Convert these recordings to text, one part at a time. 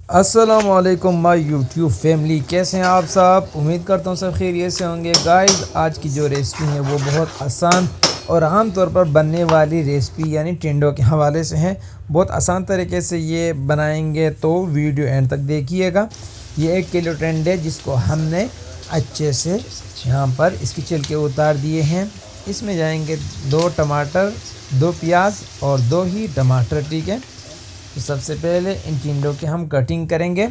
अस्सलामुअलैकुम my YouTube family, कैसे हैं आप सब। उम्मीद करता हूँ सब खैरियत से होंगे। गाइस, आज की जो रेसिपी है वो बहुत आसान और आम तौर पर बनने वाली रेसिपी यानी टिंडों के हवाले से है। बहुत आसान तरीके से ये बनाएंगे, तो वीडियो एंड तक देखिएगा। ये 1 किलो टिंडे जिसको हमने अच्छे से यहाँ पर इसकी छिलके उतार दिए हैं। इसमें जाएंगे 2 टमाटर, 2 प्याज और 2 ही टमाटर, ठीक है। तो सबसे पहले इन टिंडों की हम कटिंग करेंगे।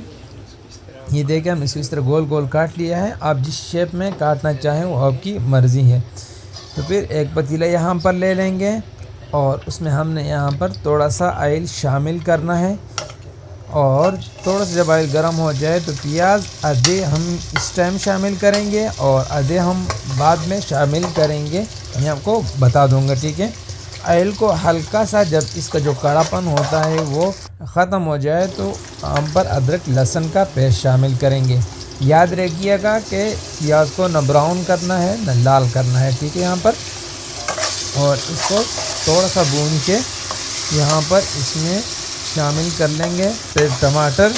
ये देखिए, हम इसको इस तरह गोल गोल काट लिया है। आप जिस शेप में काटना चाहें वो आपकी मर्ज़ी है। तो फिर एक पतीला यहाँ पर ले लेंगे और उसमें हमने यहाँ पर थोड़ा सा ऑयल शामिल करना है। और थोड़ा सा जब ऑयल गर्म हो जाए तो प्याज आधे हम इस टाइम शामिल करेंगे और आधे हम बाद में शामिल करेंगे। मैं आपको बता दूंगा, ठीक है। ऑयल को हल्का सा जब इसका जो कड़ापन होता है वो ख़त्म हो जाए तो हम पर अदरक लहसुन का पेस्ट शामिल करेंगे। याद रखिएगा कि प्याज को न ब्राउन करना है न लाल करना है, ठीक है यहाँ पर। और इसको थोड़ा सा भून के यहाँ पर इसमें शामिल कर लेंगे। फिर टमाटर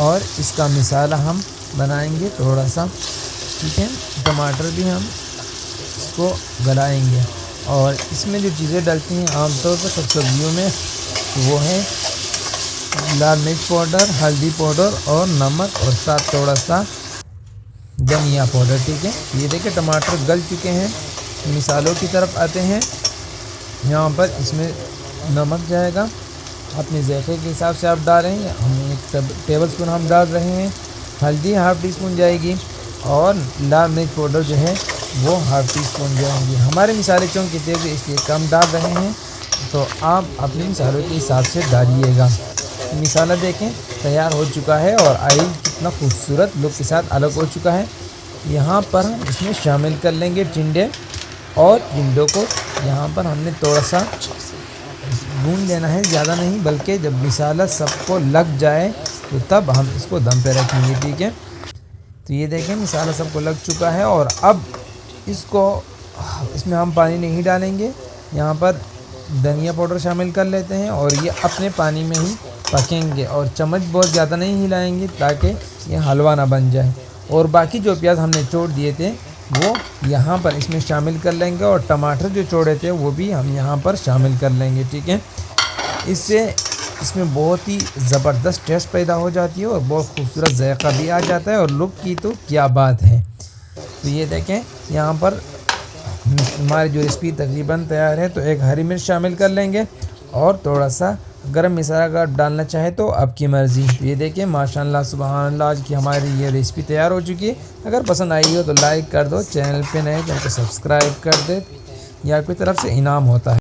और इसका मिसाला हम बनाएंगे थोड़ा सा, ठीक है। टमाटर भी हम इसको गलाएंगे और इसमें जो चीज़ें डलती हैं आमतौर पर सब सब्जियों में वो है लाल मिर्च पाउडर, हल्दी पाउडर और नमक और साथ थोड़ा सा धनिया पाउडर, ठीक है। ये देखिए टमाटर गल चुके हैं। मिसालों की तरफ आते हैं। यहाँ पर इसमें नमक जाएगा, अपने ज़ायक़े के हिसाब से आप डालें। हम 1 टेबल स्पून हम डाल रहे हैं। हल्दी ½ टीस्पून जाएगी और लाल मिर्च पाउडर जो है वो ½ टीस्पून जाएंगी। हमारे मिसाले चौंक कितने थे इसलिए कम डाल रहे हैं, तो आप अपने मिसालों के हिसाब से डालिएगा। मिसाला देखें तैयार हो चुका है और ऑयल कितना खूबसूरत लुक के साथ अलग हो चुका है। यहाँ पर हम इसमें शामिल कर लेंगे टिंडे और टिंडों को यहाँ पर हमने थोड़ा सा भून लेना है, ज़्यादा नहीं, बल्कि जब मिसाला सबको लग जाए तो तब हम इसको दम पे रखेंगे, ठीक है। तो ये देखें मिसाला सबको लग चुका है और अब इसमें हम पानी नहीं डालेंगे। यहाँ पर धनिया पाउडर शामिल कर लेते हैं और ये अपने पानी में ही पकेंगे और चम्मच बहुत ज़्यादा नहीं हिलाएंगे ताकि ये हलवा ना बन जाए। और बाकी जो प्याज हमने छोड़ दिए थे वो यहाँ पर इसमें शामिल कर लेंगे और टमाटर जो छोड़े थे वो भी हम यहाँ पर शामिल कर लेंगे, ठीक है। इससे इसमें बहुत ही ज़बरदस्त टेस्ट पैदा हो जाती है और बहुत खूबसूरत जायका भी आ जाता है और लुक की तो क्या बात है। तो ये देखें यहाँ पर हमारी जो रेसिपी तकरीबन तैयार है। तो 1 हरी मिर्च शामिल कर लेंगे और थोड़ा सा गरम मसाला अगर डालना चाहे तो आपकी मर्ज़ी। तो ये देखिए माशाल्लाह सुभान अल्लाह, आज की हमारी ये रेसिपी तैयार हो चुकी है। अगर पसंद आई हो तो लाइक कर दो, चैनल पे नए चैनल को सब्सक्राइब कर दे, या आपकी तरफ से इनाम होता है।